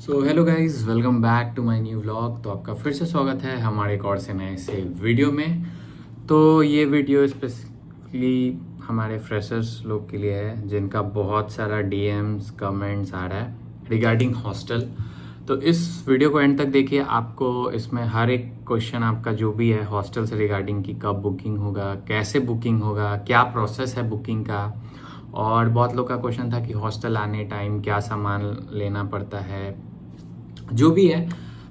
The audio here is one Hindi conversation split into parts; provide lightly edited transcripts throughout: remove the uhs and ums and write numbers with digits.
So hello guys, welcome back to my new vlog. तो आपका फिर से स्वागत है हमारे एक और से नए से वीडियो में। तो ये वीडियो स्पेसिफिकली हमारे फ्रेशर्स लोग के लिए है जिनका बहुत सारा डीएम्स कमेंट्स आ रहा है रिगार्डिंग हॉस्टल। तो इस वीडियो को एंड तक देखिए, आपको इसमें हर एक क्वेश्चन आपका जो भी है हॉस्टल से रिगार्डिंग कि कब बुकिंग होगा, कैसे बुकिंग होगा, क्या प्रोसेस है बुकिंग का, और बहुत लोग का क्वेश्चन था कि हॉस्टल आने टाइम क्या सामान लेना पड़ता है, जो भी है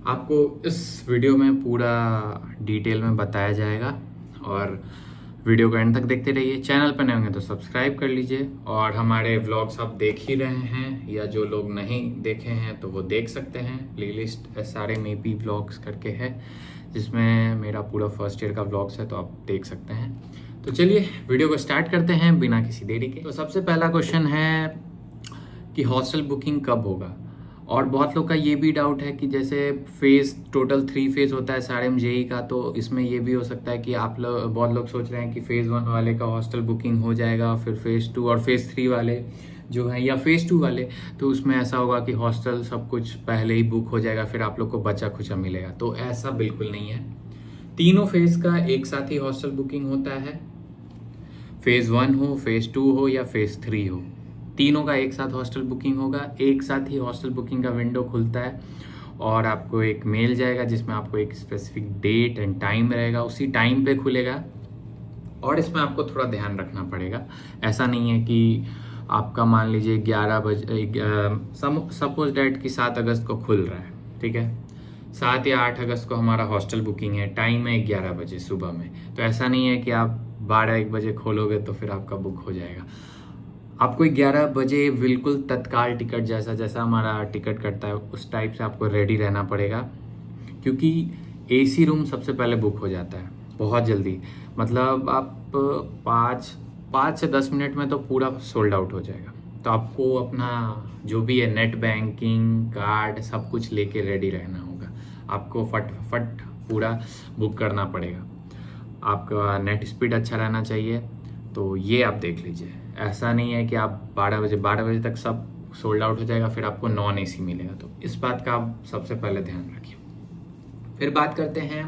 आपको इस वीडियो में पूरा डिटेल में बताया जाएगा। और वीडियो को एंड तक देखते रहिए। चैनल पर नए होंगे तो सब्सक्राइब कर लीजिए, और हमारे व्लॉग्स आप देख ही रहे हैं या जो लोग नहीं देखे हैं तो वो देख सकते हैं। प्लेलिस्ट SRMAP व्लॉग्स करके है जिसमें मेरा पूरा फर्स्ट ईयर का व्लॉग्स है, तो आप देख सकते हैं। तो चलिए वीडियो को स्टार्ट करते हैं बिना किसी देरी के। तो सबसे पहला क्वेश्चन है कि हॉस्टल बुकिंग कब होगा। और बहुत लोग का ये भी डाउट है कि जैसे फेज़ टोटल 3 फेज़ होता है SRM JEE का, तो इसमें ये भी हो सकता है कि आप लोग बहुत लोग सोच रहे हैं कि फेज़ 1 वाले का हॉस्टल बुकिंग हो जाएगा, फिर फेज़ 2 और फेज़ 3 वाले जो हैं या फेज़ 2 वाले, तो उसमें ऐसा होगा कि हॉस्टल सब कुछ पहले ही बुक हो जाएगा, फिर आप लोग को बचा खुचा मिलेगा। तो ऐसा बिल्कुल नहीं है। तीनों फेज़ का एक साथ ही हॉस्टल बुकिंग होता है, फेज़ 1 हो, फेज़ 2 हो या फेज़ 3 हो, तीनों का एक साथ हॉस्टल बुकिंग होगा। एक साथ ही हॉस्टल बुकिंग का विंडो खुलता है और आपको एक मेल जाएगा जिसमें आपको एक स्पेसिफिक डेट एंड टाइम रहेगा, उसी टाइम पे खुलेगा। और इसमें आपको थोड़ा ध्यान रखना पड़ेगा, ऐसा नहीं है कि आपका मान लीजिए 11 बजे, सपोज डेट कि 7 अगस्त को खुल रहा है, ठीक है, 7 या 8 अगस्त को हमारा हॉस्टल बुकिंग है, टाइम है 11 बजे सुबह में। तो ऐसा नहीं है कि आप 12-1 बजे खोलोगे तो फिर आपका बुक हो जाएगा। आपको 11 बजे बिल्कुल तत्काल टिकट जैसा जैसा हमारा टिकट कटता है उस टाइप से आपको रेडी रहना पड़ेगा, क्योंकि AC रूम सबसे पहले बुक हो जाता है बहुत जल्दी। मतलब आप 5 से 10 मिनट में तो पूरा सोल्ड आउट हो जाएगा। तो आपको अपना जो भी है नेट बैंकिंग कार्ड सब कुछ लेके रेडी रहना होगा। आपको फट पूरा बुक करना पड़ेगा। आपका नेट स्पीड अच्छा रहना चाहिए, तो ये आप देख लीजिए। ऐसा नहीं है कि आप 12 बजे तक सब सोल्ड आउट हो जाएगा फिर आपको नॉन AC मिलेगा। तो इस बात का आप सबसे पहले ध्यान रखिए। फिर बात करते हैं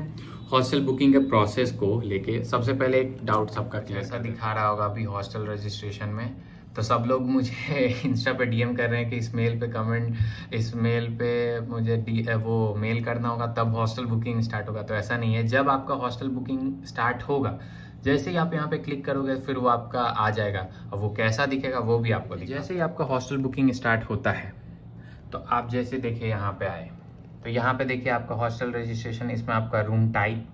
हॉस्टल बुकिंग के प्रोसेस को लेके। सबसे पहले एक डाउट सबका जैसा दिखा रहा होगा अभी हॉस्टल रजिस्ट्रेशन में, तो सब लोग मुझे इंस्टा पे DM कर रहे हैं कि इस मेल पे कमेंट, इस मेल पे मुझे वो मेल करना होगा तब हॉस्टल बुकिंग स्टार्ट होगा। तो ऐसा नहीं है। जब आपका हॉस्टल बुकिंग स्टार्ट होगा, जैसे ही आप यहाँ पे क्लिक करोगे फिर वो आपका आ जाएगा, और वो कैसा दिखेगा वो भी आपको दिखेगा। जैसे ही आपका हॉस्टल बुकिंग स्टार्ट होता है तो आप जैसे देखिए यहाँ पे आए, तो यहाँ पे देखिए आपका हॉस्टल रजिस्ट्रेशन, इसमें आपका room type,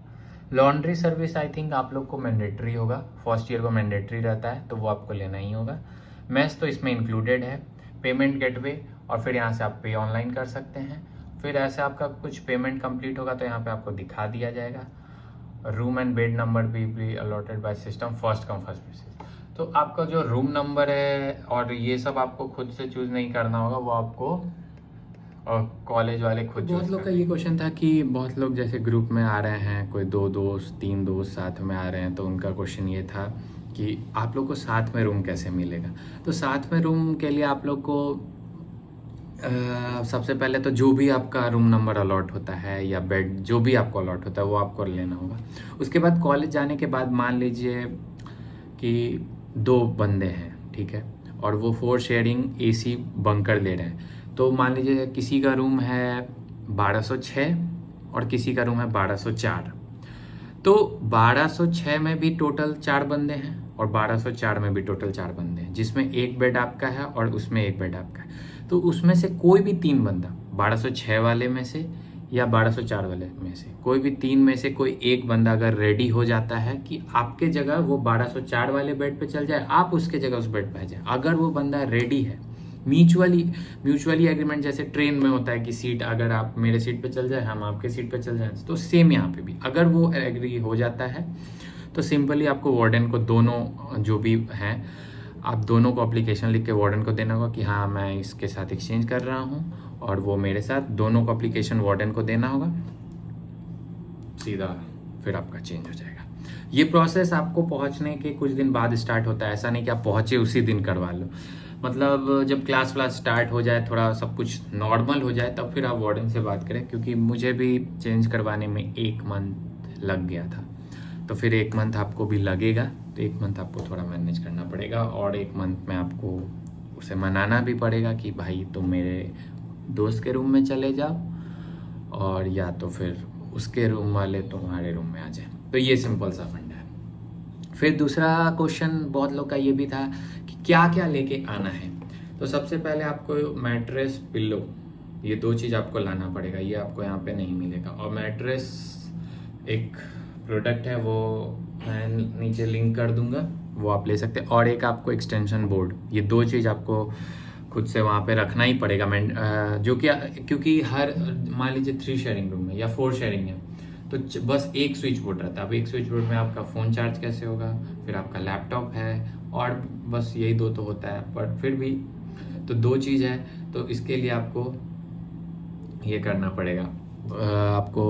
laundry service I think आप लोग को मैंडेटरी होगा, फर्स्ट ईयर को मैंडेटरी रहता है तो वो आपको लेना ही होगा। मेस तो इसमें इंक्लूडेड है, पेमेंट गेटवे, और फिर यहाँ से आप पे ऑनलाइन कर सकते हैं। फिर ऐसे आपका कुछ पेमेंट कंप्लीट होगा तो यहाँ पे आपको दिखा दिया जाएगा। रूम एंड बेड नंबर भी allotted by system, first come first basis. तो आपका जो रूम नंबर है और ये सब आपको खुद से चूज नहीं करना होगा, वो आपको और कॉलेज वाले खुद। बहुत लोग का ये क्वेश्चन था कि बहुत लोग जैसे ग्रुप में आ रहे हैं, कोई 2 दोस्त 3 दोस्त साथ में आ रहे हैं, तो उनका क्वेश्चन ये था कि आप लोग को साथ में रूम कैसे मिलेगा। तो साथ में रूम के लिए आप लोग को सबसे पहले तो जो भी आपका रूम नंबर अलॉट होता है या बेड जो भी आपको अलॉट होता है वो आपको लेना होगा। उसके बाद कॉलेज जाने के बाद मान लीजिए कि 2 बंदे हैं, ठीक है, और वो 4 शेयरिंग AC बंकर ले रहे हैं। तो मान लीजिए किसी का रूम है 1206 और किसी का रूम है 1204। तो 1206 में भी टोटल 4 बंदे हैं और 1204 में भी टोटल 4 बंदे हैं, जिसमें एक बेड आपका है और उसमें एक बेड आपका है। तो उसमें से कोई भी 3 बंदा 1206 वाले में से या 1204 वाले में से कोई भी 3 में से कोई एक बंदा अगर रेडी हो जाता है कि आपके जगह वो 1204 वाले बेड पे चल जाए, आप उसके जगह उस बेड पे आ जाए, अगर वो बंदा रेडी है, म्यूचुअली एग्रीमेंट जैसे ट्रेन में होता है कि सीट अगर आप मेरे सीट पे चल जाए हम आपके सीट पे चल जाए, तो सेम यहाँ पे भी अगर वो एग्री हो जाता है तो सिंपली आपको वार्डन को, दोनों जो भी हैं आप दोनों को एप्लीकेशन लिख के वार्डन को देना होगा कि हाँ मैं इसके साथ एक्सचेंज कर रहा हूँ और वो मेरे साथ, दोनों को एप्लीकेशन वार्डन को देना होगा, सीधा फिर आपका चेंज हो जाएगा। ये प्रोसेस आपको पहुंचने के कुछ दिन बाद स्टार्ट होता है, ऐसा नहीं कि आप पहुंचे उसी दिन करवा लो। मतलब जब क्लास व्लास स्टार्ट हो जाए, थोड़ा सब कुछ नॉर्मल हो जाए, तब फिर आप वार्डन से बात करें, क्योंकि मुझे भी चेंज करवाने में 1 मंथ लग गया था। तो फिर 1 मंथ आपको भी लगेगा, तो 1 मंथ आपको थोड़ा मैनेज करना पड़ेगा, और 1 मंथ में आपको उसे मनाना भी पड़ेगा कि भाई तुम मेरे दोस्त के रूम में चले जाओ, और या तो फिर उसके रूम वाले तुम्हारे रूम में आ जाए। तो ये सिंपल सा फंडा है। फिर दूसरा क्वेश्चन बहुत लोग का ये भी था कि क्या क्या लेके आना है। तो सबसे पहले आपको मैट्रेस, पिल्लो, ये 2 चीज़ आपको लाना पड़ेगा, ये आपको यहाँ पे नहीं मिलेगा। और मैट्रेस एक प्रोडक्ट है, वो मैं नीचे लिंक कर दूंगा, वो आप ले सकते हैं। और एक आपको एक्सटेंशन बोर्ड, ये 2 चीज़ आपको खुद से वहाँ पे रखना ही पड़ेगा। मैं जो कि क्योंकि हर मान लीजिए 3 शेयरिंग रूम है या 4 शेयरिंग है, तो बस एक स्विच बोर्ड रहता है। अब एक स्विच बोर्ड में आपका फ़ोन चार्ज कैसे होगा, फिर आपका लैपटॉप है, और बस यही 2 तो होता है, पर फिर भी तो 2 चीज़ है। तो इसके लिए आपको ये करना पड़ेगा, आपको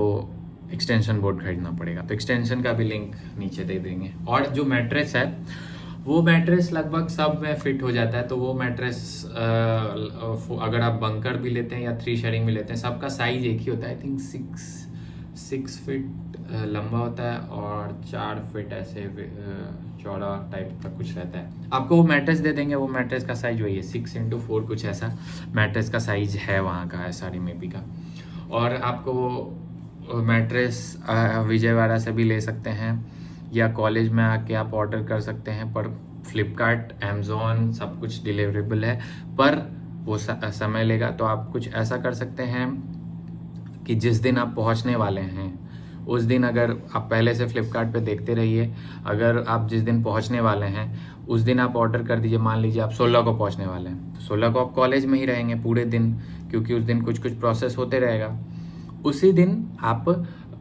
एक्सटेंशन बोर्ड खरीदना पड़ेगा। तो एक्सटेंशन का भी लिंक नीचे दे देंगे। और जो मैट्रेस है, वो मैट्रेस लगभग सब में फिट हो जाता है। तो वो मैट्रेस अगर आप बंकर भी लेते हैं या 3 शेयरिंग भी लेते हैं, सबका साइज एक ही होता है। आई थिंक 6 फीट लंबा होता है और 4 फीट ऐसे चौड़ा टाइप का कुछ रहता है। आपको वो मैट्रेस दे देंगे, वो मैट्रेस का साइज वही है, 6x4 कुछ ऐसा मैट्रेस का साइज है वहाँ का, SRMAP का। और आपको मैट्रेस विजयवाड़ा से भी ले सकते हैं, या कॉलेज में आके आप ऑर्डर कर सकते हैं। पर फ्लिपकार्ट, अमेज़ॉन सब कुछ डिलीवरेबल है, पर वो समय लेगा। तो आप कुछ ऐसा कर सकते हैं कि जिस दिन आप पहुंचने वाले हैं उस दिन, अगर आप पहले से फ्लिपकार्ट पे देखते रहिए, अगर आप जिस दिन पहुंचने वाले हैं उस दिन आप ऑर्डर कर दीजिए। मान लीजिए आप 16 को पहुंचने वाले हैं, तो 16 को आप कॉलेज में ही रहेंगे पूरे दिन, क्योंकि उस दिन कुछ कुछ प्रोसेस होते रहेगा। उसी दिन आप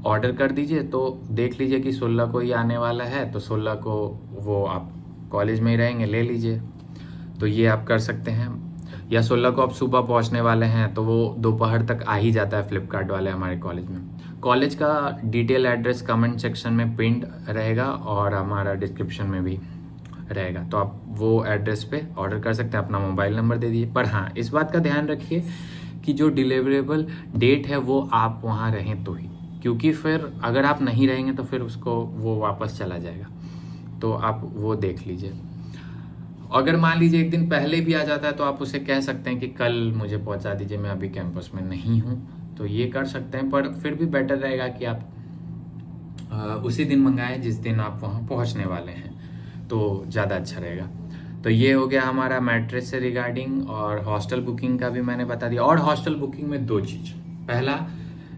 ऑर्डर कर दीजिए, तो देख लीजिए कि 16 को ही आने वाला है, तो 16 को वो आप कॉलेज में ही रहेंगे, ले लीजिए। तो ये आप कर सकते हैं। या 16 को आप सुबह पहुंचने वाले हैं, तो वो दोपहर तक आ ही जाता है फ्लिपकार्ट वाले हमारे कॉलेज में। कॉलेज का डिटेल एड्रेस कमेंट सेक्शन में पिंड रहेगा, और हमारा डिस्क्रिप्शन में भी रहेगा। तो आप वो एड्रेस पे ऑर्डर कर सकते हैं, अपना मोबाइल नंबर दे दीजिए। पर हाँ, इस बात का ध्यान रखिए कि जो डिलीवरेबल डेट है वो आप वहाँ रहें तो ही, क्योंकि फिर अगर आप नहीं रहेंगे तो फिर उसको वो वापस चला जाएगा। तो आप वो देख लीजिए। अगर मान लीजिए 1 दिन पहले भी आ जाता है, तो आप उसे कह सकते हैं कि कल मुझे पहुंचा दीजिए, मैं अभी कैंपस में नहीं हूँ। तो ये कर सकते हैं, पर फिर भी बेटर रहेगा कि आप उसी दिन मंगाएं जिस दिन आप वहाँ पहुँचने वाले हैं, तो ज़्यादा अच्छा रहेगा। तो ये हो गया हमारा मैट्रेस से रिगार्डिंग। और हॉस्टल बुकिंग का भी मैंने बता दिया। और हॉस्टल बुकिंग में 2 चीज़, पहला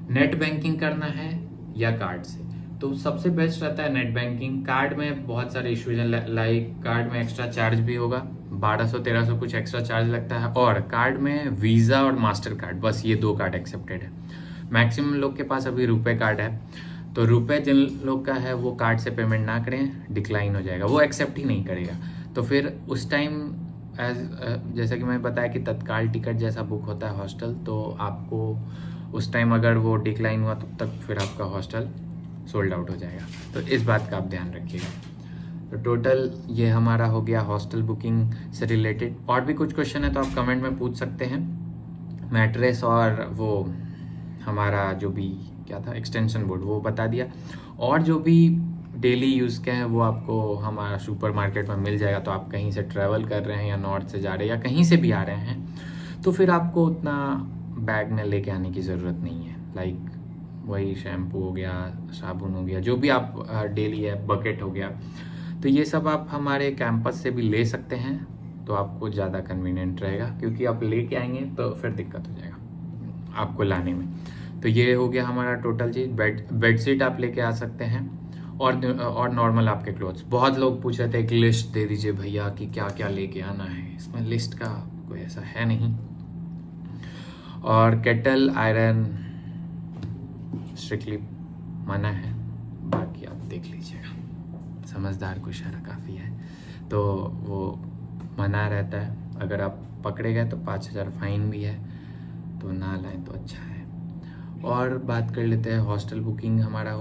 नेट बैंकिंग करना है या कार्ड से। तो सबसे बेस्ट रहता है नेट बैंकिंग। कार्ड में बहुत सारे इश्यूज हैं, लाइक कार्ड में एक्स्ट्रा चार्ज भी होगा, 1200-1300 कुछ एक्स्ट्रा चार्ज लगता है। और कार्ड में वीज़ा और मास्टर कार्ड, बस ये 2 कार्ड एक्सेप्टेड है। मैक्सिमम लोग के पास अभी रुपए कार्ड है, तो रुपए जिन लोग का है वो कार्ड से पेमेंट ना करें, डिक्लाइन हो जाएगा, वो एक्सेप्ट ही नहीं करेगा। तो फिर उस टाइम जैसा कि मैं बताया कि तत्काल टिकट जैसा बुक होता है हॉस्टल, तो आपको उस टाइम अगर वो डिक्लाइन हुआ तब तक फिर आपका हॉस्टल सोल्ड आउट हो जाएगा। तो इस बात का आप ध्यान रखिएगा। तो टोटल ये हमारा हो गया हॉस्टल बुकिंग से रिलेटेड। और भी कुछ क्वेश्चन है तो आप कमेंट में पूछ सकते हैं। मैट्रेस और वो हमारा जो भी क्या था एक्सटेंशन बोर्ड, वो बता दिया। और जो भी डेली यूज़ के हैं वो आपको हमारा सुपर मार्केट में मिल जाएगा। तो आप कहीं से ट्रैवल कर रहे हैं या नॉर्थ से जा रहे हैं या कहीं से भी आ रहे हैं, तो फिर आपको उतना बैग में लेके आने की ज़रूरत नहीं है। लाइक वही शैम्पू हो गया, साबुन हो गया, जो भी आप डेली है, बकेट हो गया, तो ये सब आप हमारे कैंपस से भी ले सकते हैं। तो आपको ज़्यादा कन्वीनियंट रहेगा, क्योंकि आप लेके आएंगे तो फिर दिक्कत हो जाएगा आपको लाने में। तो ये हो गया हमारा टोटल चीज़। बेडशीट आप लेके आ सकते हैं, और नॉर्मल आपके क्लोथ्स। बहुत लोग पूछ रहे थे एक लिस्ट दे दीजिए भैया कि क्या क्या लेके आना है। इसमें लिस्ट का कोई ऐसा है नहीं। और केटल आयरन स्ट्रिक्टली मना है, बाकी आप देख लीजिएगा, समझदार को इशारा काफ़ी है, तो वो मना रहता है। अगर आप पकड़े गए तो 5000 फाइन भी है, तो ना लाएं तो अच्छा है। और बात कर लेते हैं हॉस्टल बुकिंग, हमारा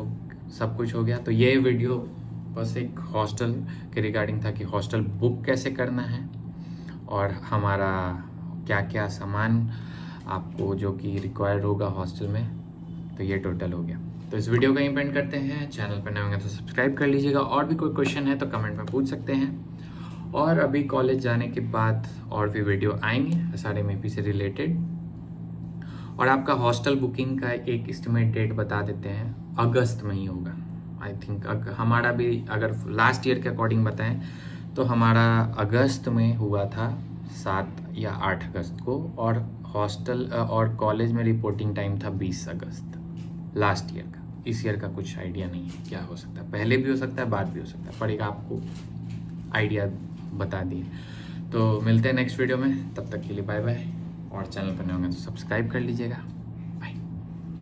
सब कुछ हो गया। तो ये वीडियो बस एक हॉस्टल के रिगार्डिंग था कि हॉस्टल बुक कैसे करना है, और हमारा क्या क्या सामान आपको जो कि रिक्वायर्ड होगा हॉस्टल में, तो ये टोटल हो गया। तो इस वीडियो का एंड करते हैं। चैनल पर नए होंगे तो सब्सक्राइब कर लीजिएगा, और भी कोई क्वेश्चन है तो कमेंट में पूछ सकते हैं। और अभी कॉलेज जाने के बाद और भी वीडियो आएंगे SRM-AP से रिलेटेड। और आपका हॉस्टल बुकिंग का एक एस्टिमेट डेट बता देते हैं, अगस्त में ही होगा आई थिंक। हमारा भी अगर लास्ट ईयर के अकॉर्डिंग बताएं तो हमारा अगस्त में हुआ था 7 या 8 अगस्त को, और हॉस्टल और कॉलेज में रिपोर्टिंग टाइम था 20 अगस्त लास्ट ईयर का। इस ईयर का कुछ आइडिया नहीं है क्या हो सकता है, पहले भी हो सकता है बाद भी हो सकता है, पर एक आपको आइडिया बता दिए। तो मिलते हैं नेक्स्ट वीडियो में, तब तक के लिए बाय बाय। और चैनल पर नए होंगे तो सब्सक्राइब कर लीजिएगा।